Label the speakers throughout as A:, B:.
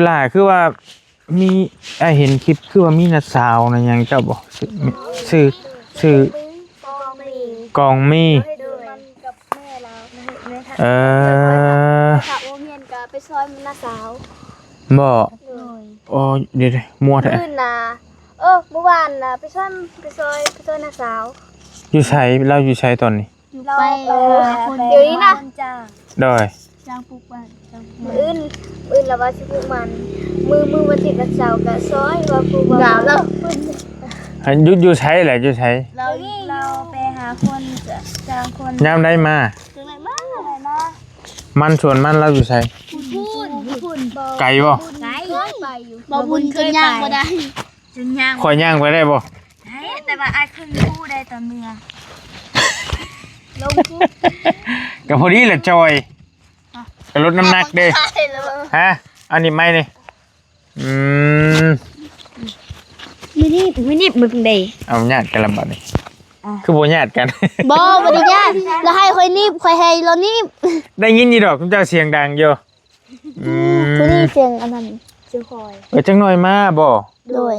A: ล่ะคือว่ามีเห็นคลิปคือว่ามีนัดสาวนะยังเจ้าบอกชื่อกองมี
B: กับแม่เราแม่ค่ะค่ะโอเมียนกับไปซอยมันนาสาว
A: บ่โอ้เดี๋ยวมัวแท้
B: มื้อน่ะเมื่อวานน่ะไปซอยนาสาว
A: อยู่ใช้เราอยู่ใช้ตอนนี้
B: ไปเดี๋ยวนี้นะ
A: ได้
B: จ้างปลูกมันมื้อละว่าสิปลูกมันมือวันที่วันเสาร์ก็ซอยว่าปลูกบ่แล้ว
A: อยู่ใช้แหละอยู่ใช้
B: เราไปหาคนจ้างคน
A: ยามได้มามันชวนมันเราอยู่ใช้
B: พูน
A: ไก่บ่
B: ไปอยู่บ่บุญขึ้นย่างบ่ได้จนย่าง
A: ข่อยย่างไปได้บ่
B: แต่ว่าอ้ายขึ้นผู้ได้ตอนเมื่อลงผู้
A: ก็พอดีแหละจอยก็ลดน้ำหนักเด้ฮะอันนี้ไม่นี่
B: มินิมึงเด้
A: เอาญาติกันละบัดนี้คือบ่ญาติกัน
B: บ่ได้ญาติแล้วให้ค่อยนิบค่อยให้เรานิบ
A: ได้ยินอยู่ดอกคุณเจ้าเสียงดังอยู่
B: ผู้นี้เสียงอันนั้นเสียงคอย
A: จังหน่อยมาบ่
B: โดย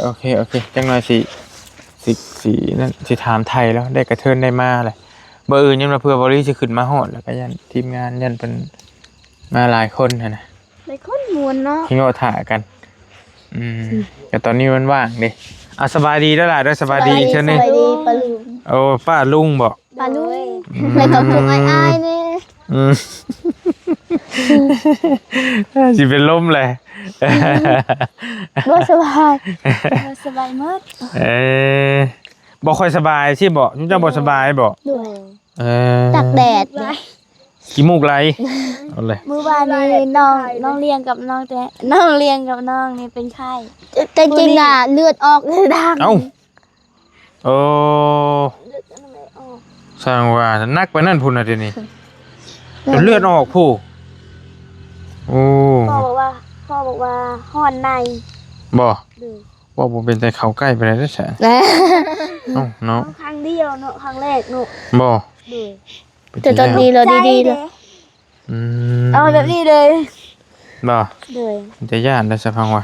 A: โอเคจังหน่อยสินั่นสิถามไทยแล้วได้กระเทินได้มาเลยบ่อื่นยันมาเพื่อบริสิขึ้นมาฮอดแล้วก็ยันทีมงานยันเป็นมาหลายคนนะ
B: หลายคนมวนเนาะ
A: ที่โง่ถ่ากันแต่ตอนนี้มันว่างดิสบายดีแล้วล่ะด้วยสบายดีเช่นนี้
B: สบายดีป้าลุง
A: โอ้ป้าลุงบอก
B: ป้าลุงเลยกับพวกอ้ายเนี่ย
A: สิเป็นลมเลย
B: บ่สบายมาก
A: บ่ค่อยสบายสิบ่จุ๊บเจ้าบ่สบายบ่
B: ตักแดด
A: ขี้มูกไหลเอาเลย
B: มื้อวานนี้น้องเลี้ยงกับน้องแต่น้องเลี้ยงกับน้องนี่เป็นไข้แต่จริงน่ะเลือดออกเลยดัง
A: เอ้าโอ้สร้างว่านักไปนั่นพุ่นน่ะเดี๋ยวนี้เลือดออกผู้โอ้
B: พ่อบอกว่าฮ้อนใน
A: บ่ว่าผมเป็นใจเขาใกล้ไปแล้วใช่เนาะ
B: ครั้งเดียวเนาะครั้งแรกเนาะ
A: บ่
B: แต่ตอนนี้เราดีๆเลยเอาแบบนี้เลย
A: บ่จะย่านได้สักพักว่า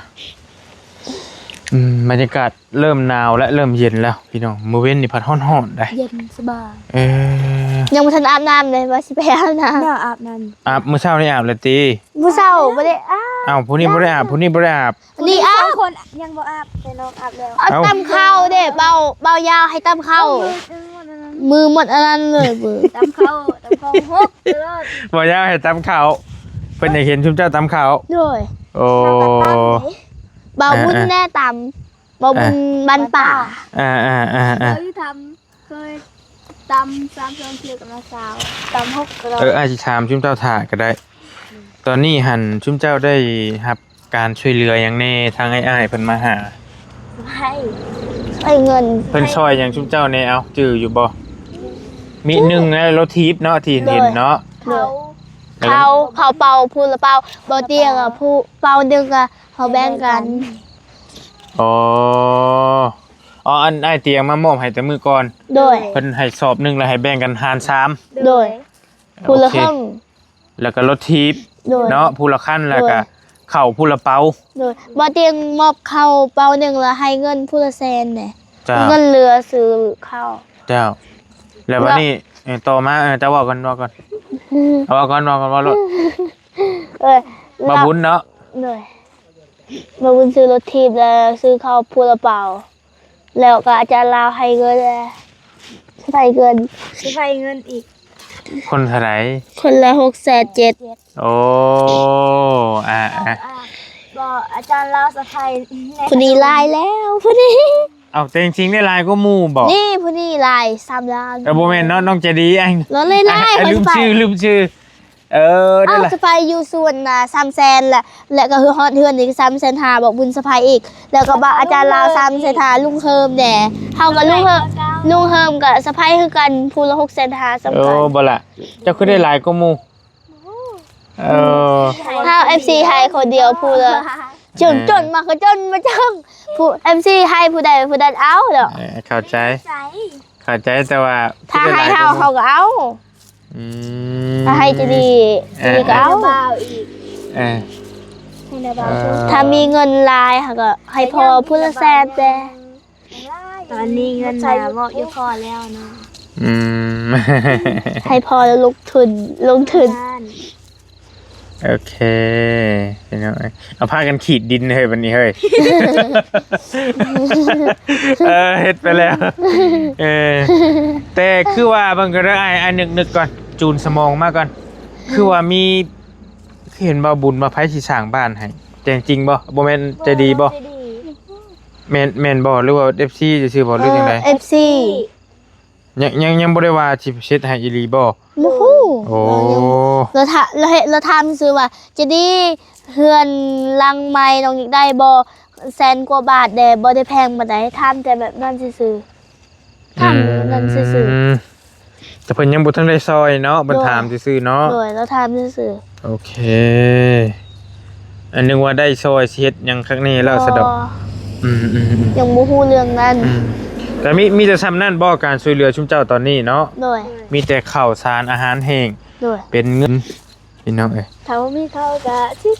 A: บรรยากาศเริ่มหนาวและเริ่มเย็นแล้วพี่น้องมื้อเว้นนี่พัดร้อนๆได้
B: เย็นสบายยังบ่ทันอาบน้ำเลยว่าสิไปอาบน้ำอาบน้ำ
A: อาบมื้อเช้านี่อาบแล้วติ
B: มื้อเช้าบ่ได้
A: ผู้นี้บ่ได้อาบ
B: นี่คนยังบ่อาบแต่น้องอาบแล้วเอาตำข้าวเด้เบายาวให้ตำข้าวมือหมดอันนั้นเลยตำข้าวฮก
A: บ่ยาวให้ตำข้าวเพิ่นอยากเห็นชุมเจ้าตำข้าว
B: ด้วย
A: โอ้
B: เบาบุญแน่ตำเบาบุญบันป่าที่ทำเคยตำ3-2เทื่อกับน้าสาวตำฮกก็
A: อาจสิถามชุมเจ้าถ่าก็ได้ตอนนี้หันชุมเจ้าได้รับการช่วยเหลืออย่างแน่ทางอ้ายเพิ่นมาหา
B: ให้เงิน
A: เพิ่นช่วยอย่างชุมเจ้าแน่เอาจื้ออยู่บ่มีหนึ่งนะรถทิพย์เนาะที่เห็นเนาะ
B: เขาเป่าพูละเป่าบ่เตียงอ่ะผู้เป่าดึงอ่ะเขาแบ่งกัน
A: อันไอ้เตียงมามอบให้แต่มื้อก่อน
B: โดย
A: เพิ่นให้สอบนึงแล้วให้แบ่งกันหาร3
B: โดยผู้ละคัน
A: แล้วก็รถทิพย์เนาะผู้ละคันแล้วก็เข้าผู้ละเป่า
B: โดยบ่เตียงมอบเข้าเป่านึงแล้วให้เงินผู้ละแสนแหน่เงินเหลือซื้อข้าว
A: เจ้าแล้ววันนี้ต่อมาจะว่ากันว่าก่อนว่ารถมาบุญเนาะ
B: เลยมาบุญซื้อรถทีบแล้วซื้อข้าวพูละเปล่าแล้วก็อาจารย์ลาวให้เงินใส่เงินอีก
A: คนเท่าไหร่
B: คนละ607,000
A: โอ้
B: ก็อาจารย์ลาวสะพายผู้นี้ลายแล้วผู้นี้
A: เอาแต่จริงๆได้ลายก็มู่บอก
B: นี่ผู้นี้ลาย3 ล้าน
A: โมเมนต์น้องจะดี
B: เราเลยลาย
A: ลืมชื่อ
B: ได้ละสะพายอยู่ส่วน300,000และก็คือฮอดเฮือนอีก300,000บอกบุญสะพายอีกแล้วก็บ่อาจารย์ลาว300,000ลุงเฮิมแหน่เฮากับลุงเฮิมกับสะพายคือกันผู้ละ600,000สำคัญ
A: บ่ล่ะเจ้าคือได้ลายก็มู่
B: ถ้า FC ให้คนเดียวผู้ละจนมาก็จนมาจังผู้ MC ให้ผู้ใดเอาเด้อ
A: เข้าใจแต่ว่า
B: ถ้าให้เขาก็เอาถ้าให้จะดีก็เอา
C: ให้นาบาวช่วย
B: ถ้ามีเงินหลายค่ะก็ให้พอผู้ละแสนแต่
C: ตอนนี้เงินมาบอกอยู่พอแล้วเนาะ
A: อืม
B: ให้พอแล้วลงทุน
C: บ้าน
A: โอเคพี่น้องเอาผ้ากันขีดดินเฮ้ยวันนี้เฮ้ย เฮ็ดไปแล้วแต่คือว่าบางกระไอ้นึกก่อนจูนสมองมาก่อนคือว่ามีเห็นบ่บุญมาไผสิสร้างบ้านให้แต่จริงบ่บ่แม่นใจดีบ่แม่นบ่หรือว่า FC จะชื่อบ่หรือจังได๋
B: FC
A: ยังบ่ได้ว่าสิเฮ็ดให้อีหลีบ่
B: บ่ฮู้
A: โอ้
B: เราทำซื้อว่าจะดีเฮือนลังไม้น้องอยากได้บ่แสนกว่าบาทแต่บ่ได้แพงปานใดทำแต่แบบนั้นซื่อๆทำแบบนั้นซื่อ
A: แต่เพิ่นยังบ่ทันได้ซอยเนาะเพิ่นถามซื่อๆเนาะ
B: ๆโดยเราทำซื่อ
A: โอเค อันนึงว่าได้ซอยสิเฮ็ดหยังครั้งนี้
B: ๆ
A: แล้วสะดอก
B: ยังบ่ฮู้เรื่องนั้น
A: แต่มีแต่ซ้ำนั่นบ่การช่วยเหลือชุมเจ้าตอนนี้เนาะ
B: โดย
A: มีแต่ข้าวสารอาหารแห้ง
B: โดย
A: เป็นเงินพี่น้องเอ้ย
C: ถ้าว่ามีเข้ากะที่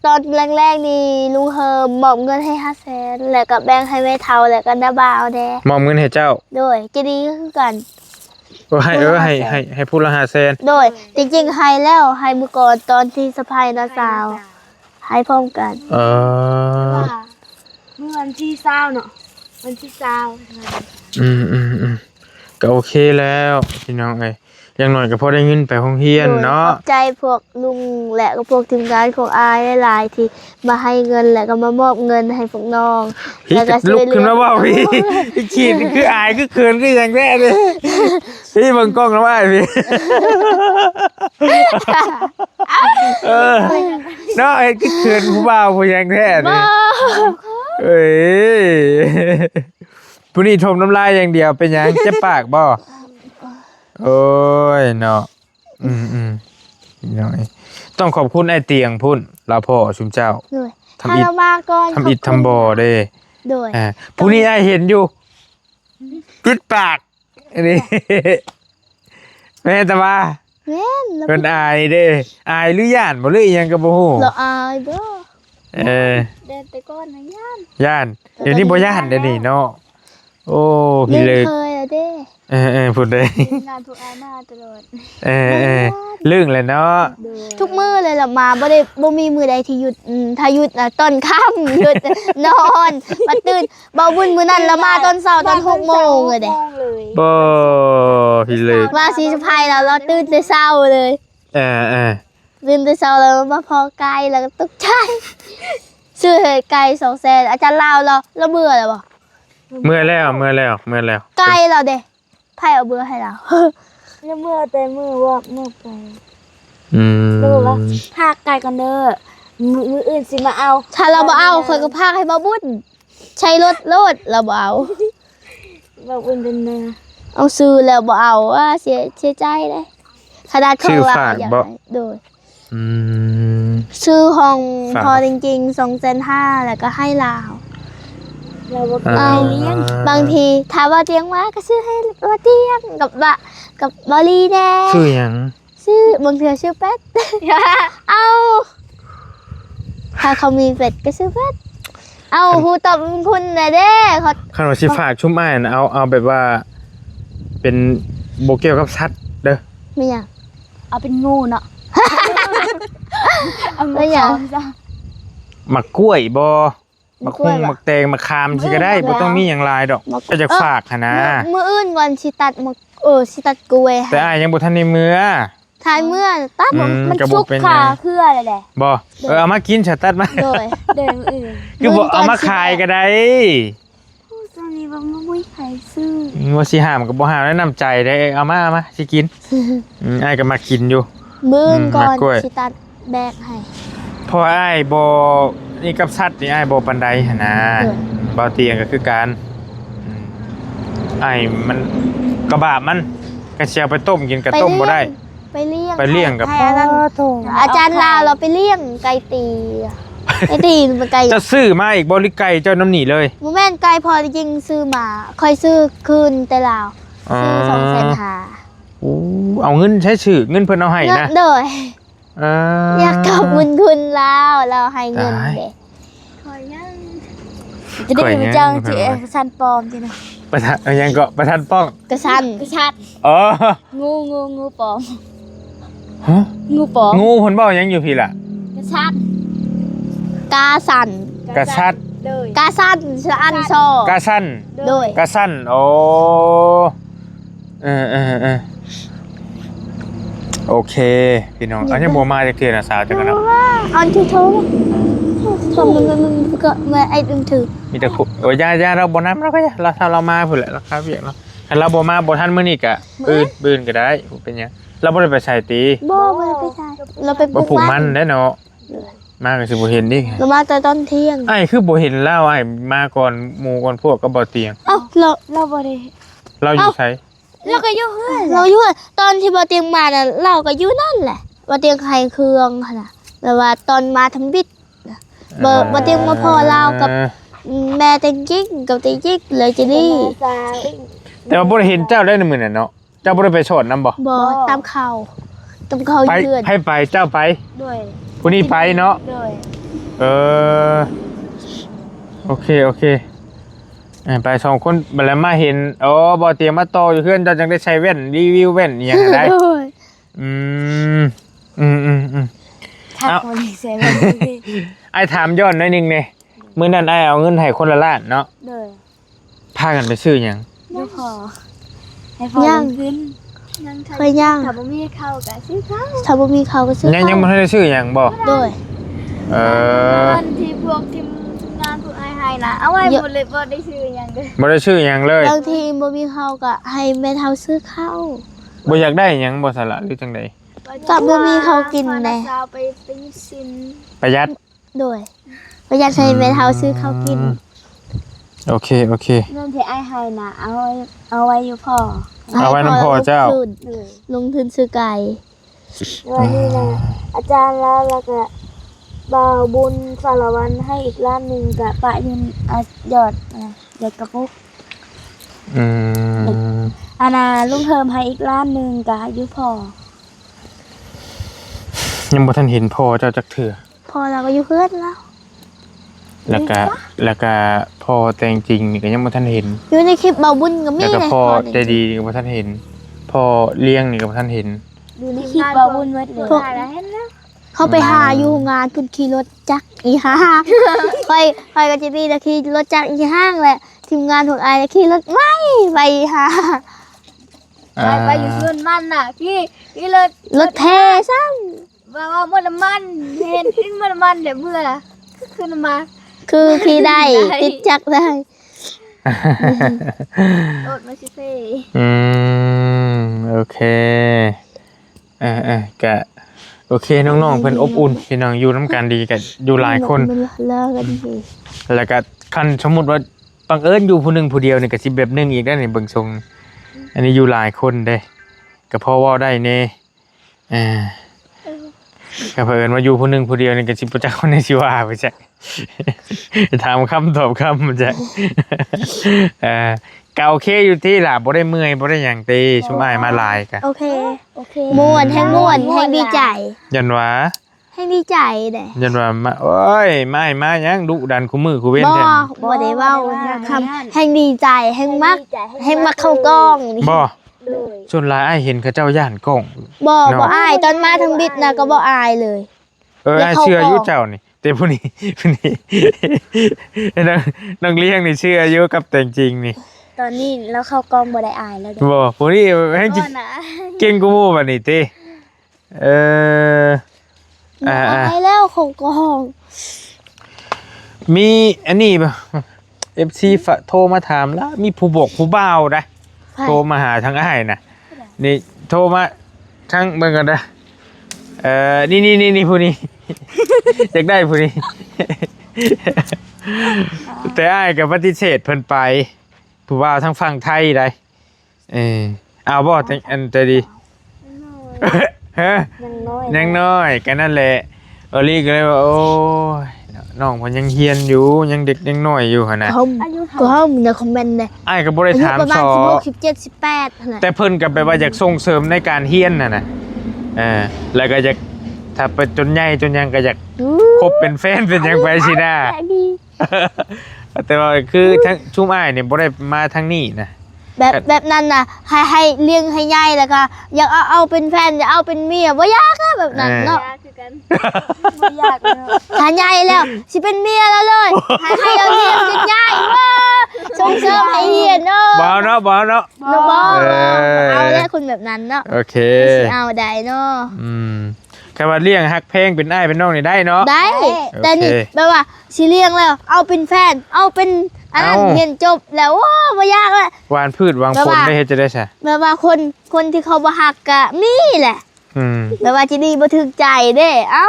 B: ตอนแรกๆนี่ลุงเฮิมมอบเงินให้500,000แล้วก็แบ่งให้แม่เฒ่าแล้วก็น้าบ่าวแด
A: มอบเงินให้เจ้า
B: โดยจะดีก็คือกัน
A: ให้ผู้ละ500,000
B: โดยจริงๆให้แล้วให้มื้อก่อนตอนที่สะพายน้าสาว ให้พร้อมกัน
C: ว่าเมื่อวันที่20เนาะวันที่20
A: ก็โอเคแล้วพี่น้องเอ้ยอย่างน้อยก็พอได้เงินไปโรงเรียนเนาะ
B: ขอบใจพวกลุงและก็พวกทีมงานของอายหลายๆที่มาให้เงินและก็มามอบเงินให้พวกน้อง
A: พี่
B: แล้วก็
A: ลุกขึ้นมาเว่าพี่พี่ขีดคืออายคือเขินคืออย่างแท้เลยพี่เบิ่งกล้องแล้วว่าพี่เนาะเฮ็ดคือเขินผู้บ่าวผู้อย่างแท้นี่เอ้ยผู้นี้ทมน้ำลายอย่างเดียวเป็นหยังเจ็บปากบ่โอ้ยเนาะน้อยต้องขอบคุณไอ้เตียงพุ่นลาพ่อชุมเจ้า
B: ด้วย
A: ทำ
B: ถ้า
A: อิฐ
B: เรามาก่อน
A: ทำอิฐทำบ่อเด้
B: ด้วย
A: ผู้นี้ไอ้เห็นอยู่จุดปากอันนี้ แม่แต่ว่า
B: แม่นเรา
A: เป็นอายเด้อายหรือย่านบ่หรืออีหยังก็บ่ฮู้
B: เราอายบ่
C: เดินไปก้อนนะย่าน
A: ย่านเดี๋ยวนี้บ่ย่านเดี๋ยวนี้เนาะโอ้
B: ลื
A: พี่
B: ม
A: เลย
B: เคยแล้วเด้
A: พูดได้
C: งานทุกอาหน้าตลอด
A: ลึงเลยเนาะ
B: ทุกมื้อเลยล่ะมาบ่มีมื้อใดที่หยุดถ้าหยุดน่ะตอนค่ำหยุด นอนมาตื่นบ่บุญมื้อนั้นละมาตอนเช้าตอน6 โมงเลยเด้
A: บ่พี่เลย
B: มาสีสะพายแล้วเราตื่นแต่เช้าเลย ตื่นแต่เช้าแล้วมาพอไก่แล้วก็ตกใจซื้อไก่200,000อาจารย์ลาวเราเบื่อแล้วบ่
A: เมื่อแล้ว
B: ไก่เราเด้ไผเอาเบื่อให้เรา
C: เมื่อแต่เมื่อว่าเมื่อไป
A: อืม
C: รู้ว่าพากไก่กันเด้อมืออื่นสิมาเอา
B: ถ้าเราบ่เอาข่อยก็พากให้บ่บุญใช้รถโลดเราบ่เอา
C: แบบอื่นเป็นเนื้อ
B: เอาซื้อแล้วบ่เอาว่าเสียใจเลยขนาดของเราอย่างไรโดย
A: อืม
B: ซื้อห้อง
A: ฝาก
B: พอจริงๆ2,500,000แล้วก็ให้ลาว
C: เราบอก
B: เอา
C: เลี้ยง
B: บางทีถ้าว่าเตียงว่าก็ซื้อให้ว่าเตียงกับบอลี่แน่
A: ชื่อหยัง
B: ชื่อบางเทื่อชื่อเป็ด เอาถ้าเขามีเป็ดก็ชื่อเป็ดเอาฮูตอบคุณน่ะเด้เขา
A: คันว่าสิฝากชุ่มอ้ายนะเอาแบบว่า เป็นโบเกี่ยวกับสัตว์เด้อ
B: ไม่อยาก
C: เอาเป็นงูเนาะเอา
B: ไม่อยาก
C: จ้ะ
A: หมักกล้วยบ่หมักคุ้งหมักแตงหมักคามสิก็ได้บ่ต้องมีหยังหลายดอกก็จะฝากหั่นนะ
B: มื้ออื่นก่อนสิตัดมาสิตัดกล้วย
A: แต่อ้ายยังบ่ทันได้มือ
B: ทายเมื่อตัด
C: มัน
A: กระบ
C: ชุ
A: อก
C: ก
A: เป็น
C: ขา
A: ไง
C: เพื่ออะไรแหละ
A: บ่เอามากินฉะตัดมา
B: โดย
C: เดินอื่น
A: คือบ่เอามาขายก็ได้
C: ตอนนี้ว่าไม่ใครซื้อ
A: ว่าสิห้ามก็บ่ห้ามแล้วน้ำใจได้เอามาสิกินอ้ายก็มากินอยู่
B: มื้อก่อน
A: มักกล้วย
B: สิตัดแบกให้
A: เพราะอ้ายบ่นี่กับสัตว์นี่อ้ายบ่ปานใดหั่นนะ
B: เออ
A: บ่เตียงก็คือการอ้ายมันกระบะมันก็สิเอาไปต้มกินก็ต้มบ่ได้
B: ไปเลี้ยง
A: ไปเลี้ยงกับ
B: ให้อันนั้นอาจารย์ลาวเราไปเลี้ยงไก่ตีไก่ตีมันไก่
A: จะซื้อมาอีกบริไก่เจ้าน้ำหนีเลย
B: บ่แม่นไก่พอจริงๆซื้อมาค่อยซื้อคืนแต่ลาวซื้อ2,500,000
A: โอ้เอาเงินใช้ชื่อเงินเพิ่นเอาให้นะ
B: เด้อ
A: อ
B: อยากกลับบุญคุณเราให้เงินเด็ก
C: คอยยังจะได้เป็นเจ้าจีซันปลอมจีนะ
A: ประธานยังก็ประธานป้อง
B: กระชัน
C: กระชัด
A: อ๋อ
C: งูปลอม
A: ฮะ
C: งูปลอม
A: งูเพิ่นเว้ายังอยู่พี่ล่ะ
C: กระชัด
B: กาสัน
A: กระชัด
C: เลย
B: กาสันชะอันซอก
A: ระสั้น
B: โดย
A: กระสั้นโอ้เออโอเคพี่น้องอันนี้บ่มาจากเทื่อน่ะสาวจังกันเนาะ
B: อันที่โทรมันก็มาไอ้ดึงถือ
A: มีแต่คุโอ้ยย่าเราบ่นำเราก็เราถ้าเรามาพุ่นแหละเราคาเวียกเนาะถ้าเราบ่มาบ่ทันมื้อนี้ก็ปืนก็ได้เป็นหยังเราบ่ได้ไปใส่ตี
B: บ่เลยไปใช่เราไปป
A: บ่
B: ลูก
A: ผูก
B: มั
A: มัน
B: น
A: ได้เนาะมาก็สิบ่เห็นดิ
B: เรามาแต่ตอนเที่ยง
A: ไอ้คือบ่เห็นแล้วไอ้มาก่อนหมู่ก่อนพวกก็บ่เตียง
B: เอ้า
C: เราบ่ได้
A: เราอยู่ไส
C: เราก็อยู่เฮือน
B: เราอยู่ตอนที่บ่เตียงมาน่ะเราก็อยู่นั่นแหละบ่เตียงไข่เครื่องหั่นน่ะแต่ว่าตอนมาทำบิดบ่เตียงมาพ่อเรากับแม่เต็งกิ๊กกับเต็งกิ๊กเลยจะนี่
A: แต่ว่าบ่ได้เห็นเจ้าได้ในมื้อนั้นเนาะเจ้าบ่ได้ไปโสดนำบ่
B: บ่ตามข่าวอ
A: ไป
B: ยู่เพื่อน
A: ให้ไปเจ้าไป
C: ด้วย
A: ผู้นี้ไปเนาะ
C: ด้วย
A: เออโอเคไปสองคนบัดแล้วมาเห็นอ๋อบ่เตรียมมาต่ออยู่เพื่อนเจ้าจังได้ใช้แว่นรีวิวแว่นอหยังได้
B: โดย
A: อืม
C: ทักคนเสียเลย
A: ไอ้ถามย้อนหน่อยหนึงเนี่ยมื้อนั้นไอ้เอาเงินให้คนละล้านเนาะ
C: ด้วย
A: พากันไปซื้อหยัง
C: ไม่พอให้พอลงขึ้นยัง
B: เคยย่าง
C: ถ้าบ่มีเข้าก็ซื้อข้าว
B: ถ้าบ่มีเขาก็ซื้อ
A: ยังบ่ทันได้ซื้อหยังบ่
B: โดย
A: เออ
C: วันที่พวกทีมงานพวกไอ้ให้นะเอาไว้หมดเลยบ่ได้ซื้อหยังเด้อ
A: บ่ได้ซื้อหยังเลย
B: บางทีบ่มีเขาก็ให้แม่เฒ่าซื้อข้าว
A: บ่อยากได้หยังบ่สละหรือจังได๋
B: ก็บ่มีข้าวกินแน่
C: พอเราไปยึดสิน
A: ประหยัด
B: โดยประหยัดให้แม่เฒ่าซื้อข้าวกิน
A: โอเค
C: เงินที่ไอ้ให้นะเอาไว้อยู่พ่อ
A: เอาไว้นำพ่อเจ้า
B: ลงทุนซื้อไก่
C: วันนี้นะอาจารย์แล้วก็บ่าวบุญสารวันให้อีกล้านหนึ่งกับปะยืนหยอดกระปุก
A: อืม
C: อานาลุงเทิมให้อีกล้านหนึ่งกับอายุพ่อ
A: ยังบ่ทันเห็นพ่อเจ้าจักเทื่อ
B: พอเราก็อยู่เพื่อนแล้ว
A: แล้วก็พ่อแต่งจริงนี่ก็ยังบ่ทันเห็น
B: อยู่ในคลิปเบาบุญก็มี
A: แล้วก็
B: เลย
A: พ่อ
B: นี่
A: ใจดีก็บ่ทันเห็นพ่อเลี้ยงนี่ก็บ่ทันเห็น
C: ดูในคลิปบ่าวบุญวัดเลย
B: เขาไปหาอยู่งานคุณขี่รถจักรอีห้าง ไปกับจิตี้ตะขี่รถจักรอีห้างแหละทีมงานของไอ้ตะขี่รถไม่ไปหา
C: ไปอยู่ส่วนมันน่ะพี่เลย
B: รถเทซ้
C: ว่าหมดน้ำมันเห็นขึ้นหมดน้ำมันเดี๋ยวเมื่อขึ้นมา
B: ำคือขี่ได้
C: ได้
B: ติดจักรได้
C: โอดมาชิเซ่
A: อืมโอเคก็โอเคน้องๆเพิ่นอบอุ่นพี่น้องอยู่น้ำกันดีกันอยู่หลายคน
B: มันเลิกกันดี
A: แล้วก็คันสมมุติว่าบังเอิญอยู่ผู้หนึงผู้เดียวนี่ก็สิแบบหนึงอีกได้ในเบิ่งทรงอันนี้อยู่หลายคนเด้ก็พอเว้าได้แน่ก็เพิ่นว่าอยู่ผู้หนึงผู้เดียวนี่ก็สิบ่จักคนในสิว่าไปจัก ถามคำตอบคำมันจัก ก็โอเคอยู่ที่ล่ะบ่ได้เมื่อยบ่ได้หยังตีชุมอ้ายมาหลายกะ
B: โอเค
C: โอเค
B: ม่วนแห้งม่วนแห้งดีใจ
A: ยันว่า
B: แห้งดีใจเด้
A: ยันว่ามาโอ้ยมาหยังดุดันคู่มือคู่เว้น
B: บ่
A: แท้
B: บ่ได้เว้าคำแห้งดีใจแห้งมักแห้งมักเข้ากล้องนี่
A: บ่
C: เลย
A: ส่วนหลายอ้ายเห็นเขาเจ้าย่านกล้อง
B: บ่
A: เนาะ
B: บ่อายตอนมาทางบิดนะก็บ่อายเลย
A: อ้ายเชื่ออยู่เจ้านี่แต่ผู้นี้ น้องเลี้ยงนี่เชื่ออยู่กับแต่งจริงนี่
C: ตอนนี้เราเข้ากองบ่ได้อายแล้วเด้
A: บ่ผู้นี้แม่ง
C: นะ
A: เก่งกูหมู่บัดนี้ติ
B: บ่อายแล้วของกล้อง
A: มีอันนี้ป่ะ FC โทรมาถามแล้วมีผู้บอกผู้บ่าวนะโทรมาหาทางอ้ายน่ะนี่โทรมาทางเบิ่งกันนะนี่ผู้นี้ อยากได้ผู้นี้ แต่อ้ายก็ปฏิเสธเพิ่นไปผู้บ่าวทางฝั่งไทยได้เอาบ่แต่อันใจดี ฮะ
C: ยังน้อย
A: ยังน้อยก็นั่นแหละลี่ก็เลยว่าโอ้ยน้องเพิ่นยังเฮียนอยู่ยังเด็กยังน้อยอยู่หั่นน่ะ
B: เขาก็เฮาในคอมเมนต์เลย
A: อ้ายก็บ่ได้
B: อายุ
A: ถาม
B: ประมา
A: ส
B: ณ
A: อ
B: 16 17 18นั่นแหละ
A: แต่เพิ่นก็ไปว่าอยากส่งเสริมในการเฮียนน่ะนะแล้วก็อยาก ถ้าไปจนใหญ่จนยังก็อยากคบเป็นแฟนเป็นหยังไปสินะ แต่ว่าคือทั้งชุ่มอ้ายเนี่ยบ่ได้มาทางนี้นะ
B: แบบนั้นน่ะให้เลี้ยงให้ใหญ่แล้วก็อยากเอาเป็นแฟนอยากเอาเป็นเมียบ่ยากนะแบบนั้นเนาะ
C: คือกันบ่อยากเลย
B: ถ้าใหญ่แล้วสิเป็นเมียแล้วเลยให้เราเลี้ยงใหญ่ว่าส่งเสริมให้เรียนเนาะ
A: บ่เนาะบ่เนาะ
B: บ่เอาแล้วคนแบบนั้นเนาะ
A: โอเค
B: สิเอาได้เนาะ
A: แค่ว่าเลี้ยงฮักเพลงเป็นอ้ายเป็นน้องนี่ได้เนาะ
B: ได้แต่นี่แบบว่าสิเลี้ยงแล้วเอาเป็นแฟนเอาเป็นอันนั้นเรียนจบแล้วโอ้บ่ยากละ
A: วานพืชวางผลได้เฮ็ดจะได้ซะ
B: แบบว่าคนที่เขาบ่ฮักก็มีแหละ แบบว่าจิดีบ่ถึกใจเด้เอ้า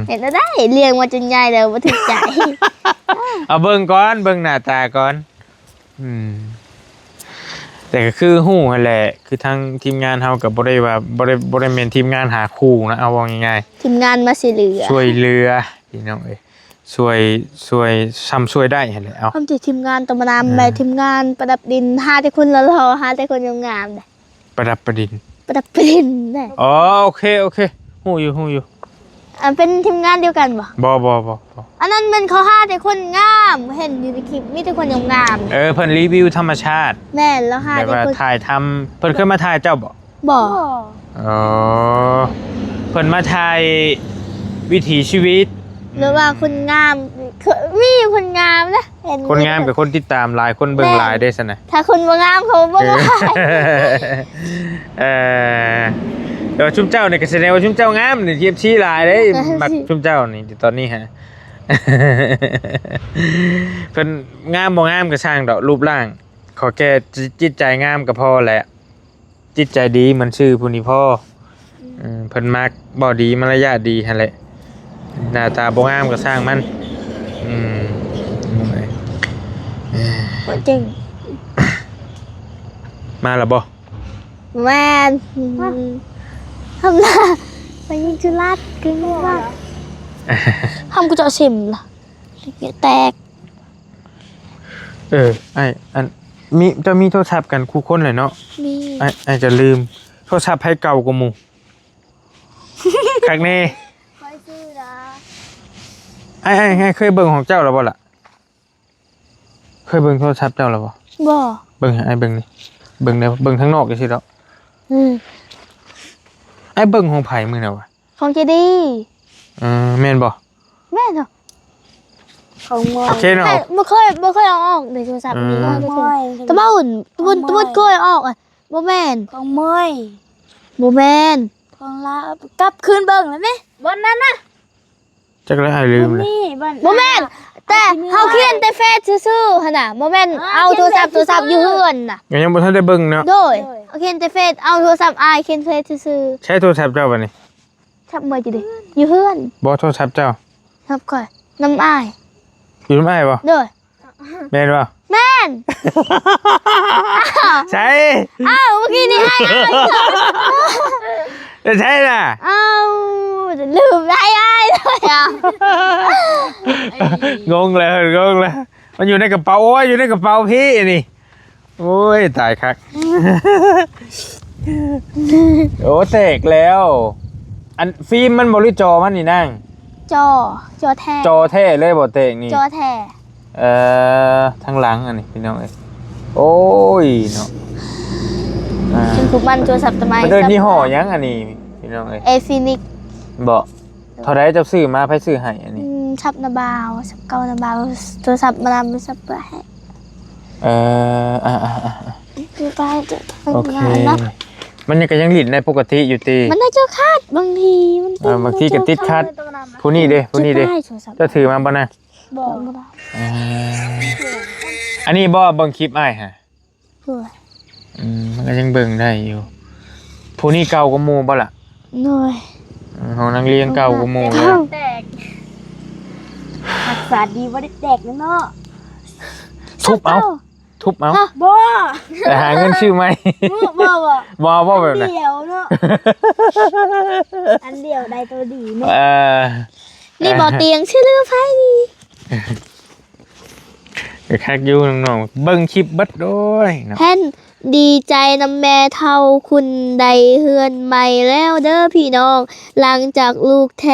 B: เห็นได้เลี้ยงมาจนใหญ่แล้วบ่ถึกใจ
A: เอาเบิ่งก่อนเบิ่งหน้าตาก่อนแต่ก็คือฮู้นั่นแหละคือทางทีมงานเฮาก็บ่ได้ว่าบ่ได้แม่นทีมงานหาคู่นะเอาว่าง่าย
B: ทีมงานมาสิเหลือ
A: ๆช่วยเหลือพี่น้องเอ้ยช่วยซ้ำช่วยได้หั่นแหละเอา
B: ความที่ทีมงานตมานามแบบทีมงานประดับดินหาแต่คนหล่อๆหาแต่คนงามๆเด้
A: ประดับประดิน
B: ประดับดินเด้
A: อ๋อโอเคฮู้อยู่
B: อันเป็นทีมงานเดียวกันบ่
A: บ่
B: อันนั้นมันเขาหาแต่คนงามเห็นอยู่ในคลิปมีแต่คนงาม
A: เพิ่นรีวิวธรรมชาติ
B: ๆแม่นแล้วหา
A: แบบ
B: แต่
A: ว่า
B: คน
A: ถ่ายทำเพิ่นเคยมาถ่ายเจ้าบ่
B: บ่
A: อ๋อเพิ่นมาถ่ายวิถีชีวิต
B: หรือว่าคนงามมีคนงามนะเห็น
A: คนงามกับคนติดตามหลายคนเบิ่งหลายได้ซะนะ
B: ถ้าคนบ่งามเขาบ่ได้
A: แต่ว่าชุมเจ้านี่ก็แสดงว่าชุมเจ้างามนี่เทียบชี้หลายเด้มักชุมเจ้านี่ตอนนี้ฮะ เพิ่นงามบ่งามก็ช่างดอกรูปร่างขอแค่จิตใจงามก็พอแหละจิตใจดีเหมือนชื่อผู้นี้พ่อเพิ่นมักบ่ดีมารยาทดีหั่นแหละหน้าตาบ่งามก็สร้างมัน
B: จริง
A: มาแล้วบ่
B: แม่นทำหน้าไปยิงจุลัดกึ่งว่าทำกูจะชิมล่ะแตก
A: อันจะมีโทรศัพท์กันคู่คนเลยเนาะ
B: มี
A: ไอ้จะลืมโทรศัพท์ให้เก่ากว่าหมู่ คักแน่
B: ค่อยซื้อนะ
A: ไอ้เคยเบิ่งของเจ้าแล้วบ่ล่ะเคยเบิ่งโทรศัพท์เจ้าแล้วบ่
B: บ่
A: เบิ่งให้ไอ้เบิ่งนี่เบิ่งเบิ่งข้างนอกจังซี่ดอกไอ้เบิ่งของไผมื้อน่ะวะ
B: ของเจดี
A: แม่นบ่
B: แม่เนาะ
C: ของมอ
A: โอย เคเนาะ
B: บ่เคยเอาออกในโทรศัพท์นี้
C: ของมอย
B: ตะบ้าอุ่นตะบ้าเคยเอาออกอ่ะบ่แม่น
C: ของมอย
B: บ่แม่น
C: ของลากลับคืนเบิ่งแล้วไหมบนนั้นน่ะ
A: จักแล้วไอ้ลืมเลย
C: นี่บน
B: บ่แม่นแต่เฮาเขียนแต่เฟซซื่อๆหั่นน่ะบ่แม่นเอาโทรศัพท์อยู่เฮือนน่ะ
A: ยังบ่ทันได้เบิ่งเนาะ
B: โดยเอาเขียนแต่เฟซเอาโทรศัพท์อายเขียนเฟซซื่อ
A: ใช้โทรศัพท์เจ้าบ่นี่
B: ๆทับมือจิดิอยู่เฮือน
A: บ่โทรศัพท์เจ้า
B: ครับก่อยน้ำอาย
A: อยู่นำอ้ายบ่
B: โดย
A: แม่นบ่
B: แม่น
A: ใช่
B: อ้าวเมื่อกี้นี่ให้อ้าย
A: จะใช่น่ะ
B: อ้าวลืมได้อ้ายเลยอ่ะ
A: งงเลยมันอยู่ในกระเป๋าโอ้ยอยู่ในกระเป๋าพี่นี่โอ้ยตายคัก โอ้แตกแล้ว อันฟิล์มมันบริจอมันนี่นั่ง
B: จอแท้
A: จอแท้เลยบ่แตกนี่
B: จอแท้
A: ทางหลังอันนี้พี่น้องเอ้ยโอ้ยเนาะ
B: เป็นคุมันโทรศัพท์ทำไม
A: มันเดินยี่ห้อหยังอันนี้พี่น้องเอ้ย
B: เอฟินิก
A: บ่เท่าไรเจ้าซื้อมาไผซื้อให้อันนี้
B: ชับนาบาวชับเก่านาบาวโทรศัพท์มานำชับไปให้คือไปจะ
A: โอเค
B: ทำงานนะ
A: มันยังก็ยังหลินในปกติอยู่ตี
B: มันน่าจะคาดบางทีมันเป็น
A: บางทีก็ติดคัดผู้นี้เด้ผู้นี้เด้
B: จะได้โทรศัพท์
A: เจะถือมาบ่นะ
B: บอก
A: อันนี้บ่เบิ่งคลิปอ้ายฮะ
B: เพื่อ
A: มันก็ยังเบิ่งได้อยู่ผู้นี้เก่ากว่าหมู่บ่ล่ะ
B: หน่อย
A: ของนักเรียนเก่ากว่าหมู่เลย
C: แตกรักษาดีว่าได้แตกเนาะ
A: ทุบเอา
C: บ่
A: แต่หาเงินชื่อไหม
C: บ่บ่
A: บ่แบบนั้น
C: เดียวเนาะอันเดียวได้ตัวดีเนาะ
B: นี่บอกเตียงชื่อเรื่องไฟดี
A: ก็คักอยู่น้องๆเบิ่งคลิปเบิดโดยเนาะ
B: แพน ดีใจนำแม่เท่าคุณใดเฮือนใหม่แล้วเด้อพี่น้อง หลังจากลูกแท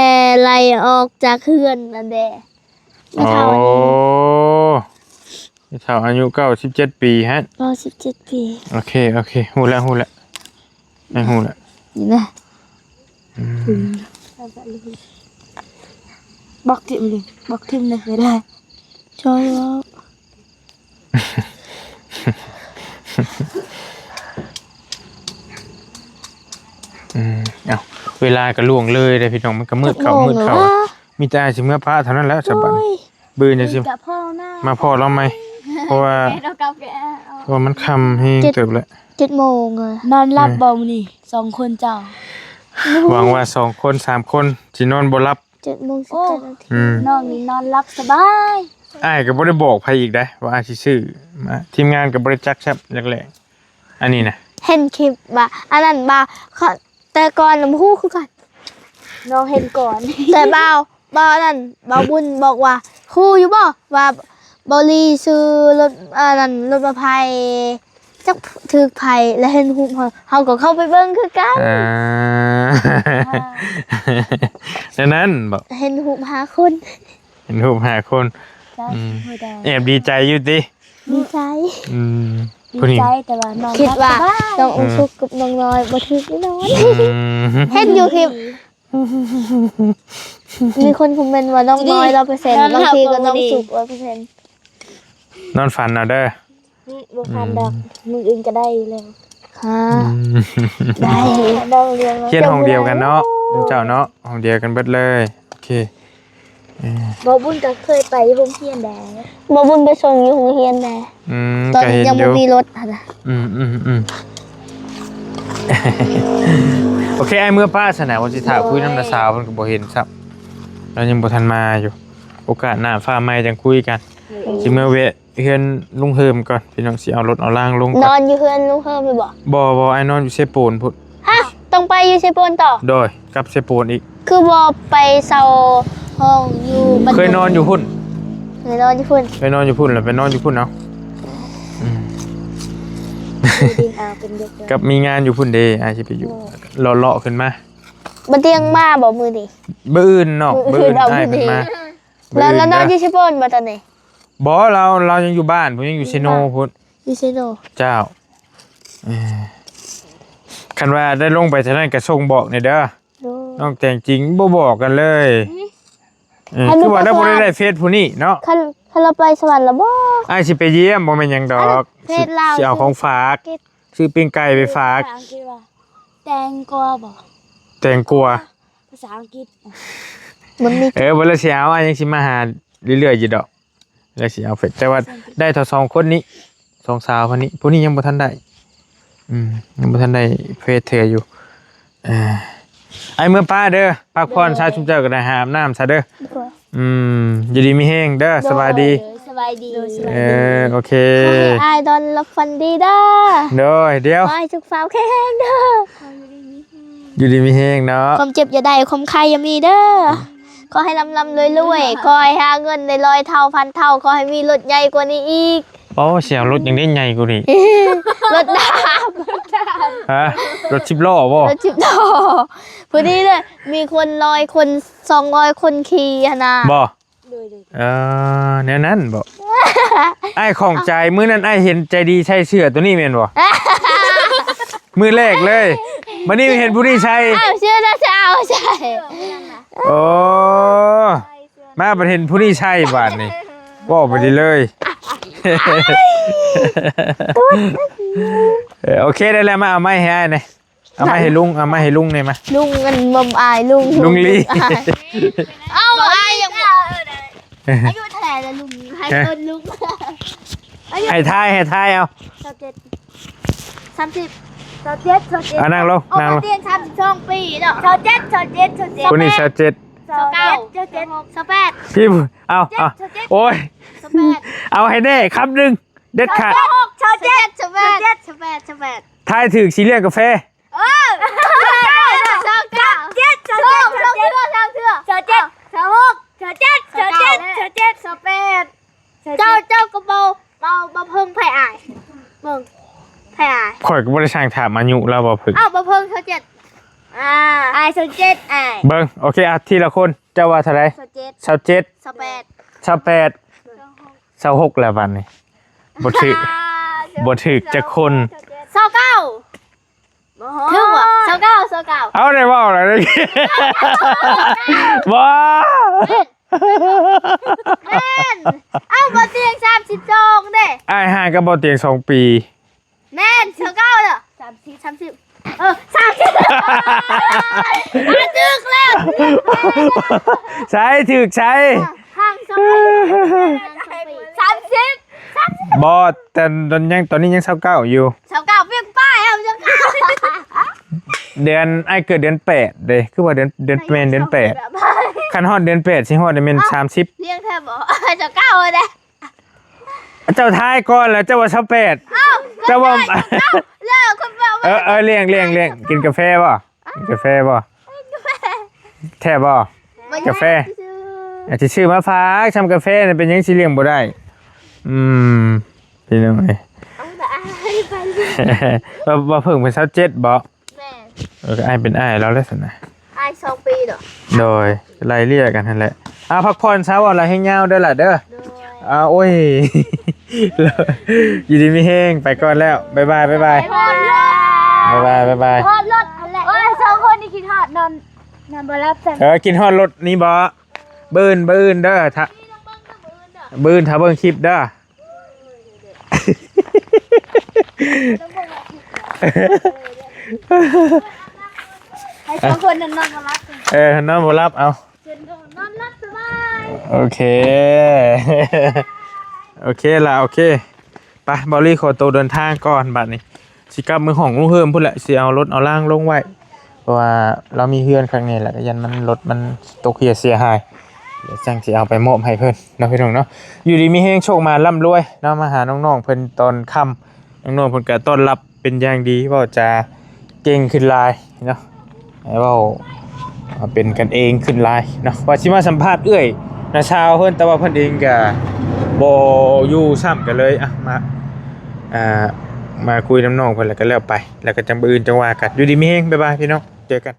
B: ไล่ออกจากเฮือนนั่นแหละแม่
A: โอ้
B: เท่าอันนี้
A: แม่เฒ่าอายุ97ปีฮะ
B: ก็17 ปี
A: โอเคฮู้แล้วฮู้แล้ว
B: นี่นะ
C: บอกทิมเลยบอกทิมเลยไม่ได้
B: ช่วยว่า
A: เอ้าเวลาก็ล่วงเลยเด้อพี่น้องมันก็มืดเข้ามีแต่สิเมื่อพระเท่านั้นแล้วฉบับนี้บื้อจังซี่
C: กับพ่อหน้า
A: มาพอเราไหมเพราะว่า
C: เรากับแก
A: เพราะว่ามันค่ำให้เติบแล้ว
B: 7 โมงเลย
C: นอนหลับบ่มนี่2 คนเจ้า
A: หวังว่า2คน3คนสินอนบ่หลับ
B: 7 โมง18 นาที
C: น้องนี่นอนหลับสบาย
A: อ้ายก็บ่ได้บอกไผอีกได้ว่าอ้ายสิซื้อมาทีมงานก็บ่ได้จักแซ่บแรกๆอันนี้นะ
B: เห็นคลิปบ่อันนั้นบ่เขาแต่ก่อนน้ำฮู้คือกัน
C: น้องเห็นก่อน
B: แต่บ่าวนั่นบ่าวบุญบอกว่าครูอยู่บ่ว่าบ่ลีซื้อรถนั่นรถมาภัยจักถึกภัยแล้วเห็นฮู้เฮาก็เข้าไปเบิ่งคือกัน
A: ดังนั้นบอก
B: เห็นฮู้หาคน
A: เห็นรูป5คน
C: ใช่ไม่ได้
A: แอบดีใจอยู่ติ
B: ดีใจ
A: อืม
C: ดี
A: ผู้นี้
C: ใจแต่ว่าน้อง
B: คิดว่า
C: หลับสบาย
B: น้องอุ้มสุกกับน้องน้อยบ่ถึกแน่นอน
A: อืม
B: เห็นอยู่คลิปมีคนคอมเมนต์ว่าน้องน้อย100%บางทีก็น้องสุก100%
A: นอนฝันเอาเด้อ
C: บ่พันดอกมึงอื่นก็ได้แล้ว
B: ค่ะ
C: ได้น้องเรียน
A: เขียนห้องเดียวกันเนาะเจ้าเนาะห้องเดียวกันเบิดเลยโอเค
C: บ่บุญก็เคยไปโรงเรียนแดง
B: บ่บุญไปส่งอยู่โรงเรียนแน่ ตอน
A: ก็เห็น
B: ยัง
A: อ
B: บ่
A: ยู่
B: มีรถหั่นน่ะ
A: โอเคไอ้เมื่อป้าสนามวันสิถาคุยน้ำนาสาวมันก็บ่เห็นซับเรายังบ่ทันมาอยู่ โอกาสหน้าฟ้าใหม่จังคุยกันสิเมื่อเวะเฮือนลุงเฮิมก่อนพี่น้องสิเอารถเอาล่างลง
B: น
A: ก่
B: อ
A: อน
B: นอยู่เฮือนลุงเฮิมเลยบ่
A: บ่ไอ้นอนอยู่เซโปนพุ่น
B: ฮะต้องไปอยู่เชโปนต่อ
A: โดยกลับเซโปนอีก
B: คือบ่ไปเซาห้องอยู่บ้าน
A: เคยนอนอยู่พุ่น
B: เคยนอนอยู่พุ่น
A: ไปนอนอยู่พุ่นแล้วไปนอนอยู่พุ่นเอา
C: ดินอาเป็นเด็ก
A: กับมีงานอยู่พุ่นเดอาจสิไปอยู่เลาะๆขึ้นมา
B: บ่เตียงมาบ่มื้อนี้
A: บื้ออื่นเนาะ
B: มื้
A: บื้
B: อ
A: อ
B: อื่
A: อื่
B: น
A: น
B: เอา
A: ได้
B: มื้อ
A: ขึ้น
B: นี้
A: มา
B: แล้วนอน
A: มื้
B: อยู่เชโปนบ่ตอนนี้
A: บ่เรายังอยู่บ้านผมยังอยู่เซโนพุ่น
B: อยู่เซโน
A: เจ้าคันว่าได้ลงไปเท่านั้นก็ส่งบอกนี่เด้อ
B: โด
A: น้องแต่งจริงบ่บอกกันเลยคือว่าได้บ่ได้เฟซผู้นี้เนาะ
B: คันเราไปสวรรค์แล้วบ่
A: อ้ายสิไปเยี่ยมบ่แม่นหยังดอก
B: เฟซลาว
A: สิเอาของฝาก ซื้อปิ้งไก่ไปฝาก
C: ภาษาอังกฤษว่าแตงกวาบ่
A: แต่งกลัว
C: ภาษาอังกฤษ
B: มันมี
A: บ่ละสิเอาอ้ายยังสิมาหาเรื่อยๆอยู่ดอกแล้วสิเอาเฟซแต่ว่าได้เท่า2คนนี้2สาวคนนี้ผู้นี้ยังบ่ทันได้ยังบ่ทันได้เฟซเธออยู่ไอ้เมื่อป้าเด้อพักผ่อนซะชุมเจ้าก็ได้หาอาบน้ำซะเด้ออยู่ดีมีแฮงเด้อสบายดี
C: สบายดี
A: โอเค
B: ขอให้อายดอนรับฟันดีเด้อ
A: เดี๋ยว
B: ขอให้ทุกสาวแข็งแรงเด้อ
A: อยู่ดีมีแฮงเนาะ
B: ความเจ็บอย่าได้ความใครอย่ามีเด้อขอให้ลำรวยขอให้หาเงินได้100 เท่าพันเท่าขอให้มีรถใหญ่กว่านี้อีก
A: โอ้เสียงรถยังได้ใหญ่กว่านี้
B: รถดาบ
A: ฮะรถ10ล้อบ่
B: รถ10 ล้อพอดีเลยมีคน100 คน200 คนขี่หั่นน่ะ
A: บ่
C: เลย
A: แนวนั้นบ่ไอ้ของใจมื้อนั้นไอ้เห็นใจดีใช้เสื้อตัวนี้แม่นบ่มื้อแรกเลยมื้อนี้เห็นผู้นี้ใช้
B: อ้าวเชื่อนะจะเอาใช่
A: โอ้มาประเห็นผู้นี้ใช้บาดนี่บ่ไปดีเลยโอเคได้แล้วมาเอาไม้ให้อ้ายหน่อยเอาไม้ให้ลุงเอาไม้ให้ลุงหน่อยมา
B: ลุงเงินบ่มอายลุง
A: ลุงลี
B: เอ้าอายยังบ่อายุเท่าไหร่แล้วลุงให้เงินลุง
A: ให้ทายเอา
B: 30
A: เอานั่งลง
B: โอ้ เตียง32 ปีเนาะ27
A: ผู้นี้ชาเจ็ด
B: 28
A: พี่เอาโอ้ย
B: 28
A: เอาให้แน่คำหนึ่งเด็ดขาด
B: 28
A: ทายถึกสีเรียกกาแฟ
B: เจ้าก็เบาเพิ่งไผ่อายมึง ไผ่อาย
A: ข่อยก็บ่ได้สร้างถามอายุเราบ่พึ่ง
B: อ้าวบ่เพิ่งเขาเจ็ดอาย27อาย
A: เบิ่งโอเคอ่ะทีละคนเจ้าว่าเท่าไหร่
B: 27
A: 27
B: 28
A: 28 26แล้วบัดนี้บ่ถึกบ่ถึกจักคน
B: 29ถึงบ่29
A: เอาได้เว้าแล้วเด้อบ่
B: แม่นเอ้าบ่เตียง32เด้
A: อ้ายห่างกับบ่เตียง2 ปี
B: แม่น29เด้อ3030ถึกแล้ว
A: ใช้ถึกใช้
B: ห่าง2ปี30
A: บ่แต่ตอนนี้ยัง29อยู่
B: 29เพียงป้ายเอาจัง
A: เดือนไอ้ายเกิดเดือน8เด้คือว่าเดือนแม่นเดือน8คันฮอดเดือน8สิฮอดได้แม่น30
B: เรียงแทบบ่29เลยเด้
A: เจ้าทายก่อนแล้วเจ้าว่า28
B: เอ้า
A: เจ้าว่า
B: เลิกคุณบอกว่า
A: เลี้ยงกินกาแฟบ่กินกาแฟบ่แท้บ่กาแฟอาจจะชื่อมาฝากทำกาแฟน่ะเป็นหยังสิเลี้ยงบ่ได้พี่น้องเอ้ย
B: เอาแต่อายไป
A: ว่าเพิ่งเป็น27บ่
B: แม่
A: อ้ายเป็นอ้ายแล้วแหละซั่นน่ะ
B: อาย2 ปีเด้อ
A: โดยไล่เลี่ยกันนั่นแหละพักผ่อนเช้าอะไรให้ยาวเด้อล่ะเด้อ
B: โดย
A: โอ้ย อยู่ดีมีแห้งไปก่อนแล้วบ๊ายบาย
B: พอดรถ พอดรถอะไรโอ้ย2 คนนี่คิดฮอดนอนบ่รับแต่
A: กินฮอดรถนี่บ่บื้นเด้อถ้าบื้นถ้าเบิ่งคลิปเด้อ
B: ให้2 คนนอนบ่รับ
A: นอนบ่รับเอา
B: นอนรับสบาย
A: โอเค โอเคล่ะโอเคไปบอลลี่ขอตัวเดินทางก่อนบัดนี้สิกลับมือของลุงเฮิมพุ่นแหละสิเอารถเอาล่างลงไว้เพราะว่าเรามีเฮือนข้างในแหละก็ยันมันรถมันตกเสียหายเดี๋ยวจังสิเอาไปมอบให้เพิ่นเนาะพี่น้องเนาะอยู่ดีมีเฮงโชคมาร่ำรวยเนาะมาหาน้องๆเพิ่นตอนค่ำน้องๆเพิ่นก็ต้อนรับเป็นอย่างดีเว้าจะเก่งขึ้นหลายเนาะให้เว้าเป็นกันเองขึ้นหลายเนาะว่าสิมาสัมภาษณ์เอื้อยนะชาวเพิ่นแต่ว่าเพิ่นเองก็บ่อยู่ซ้ำกันเลยมาคุยน้ำน้องเพิ่นแล้วก็แล้วไปแล้วก็จังบ่อื่นจังว่ากันอยู่ดีมีเฮงบ๊ายบายพี่น้องเจอกัน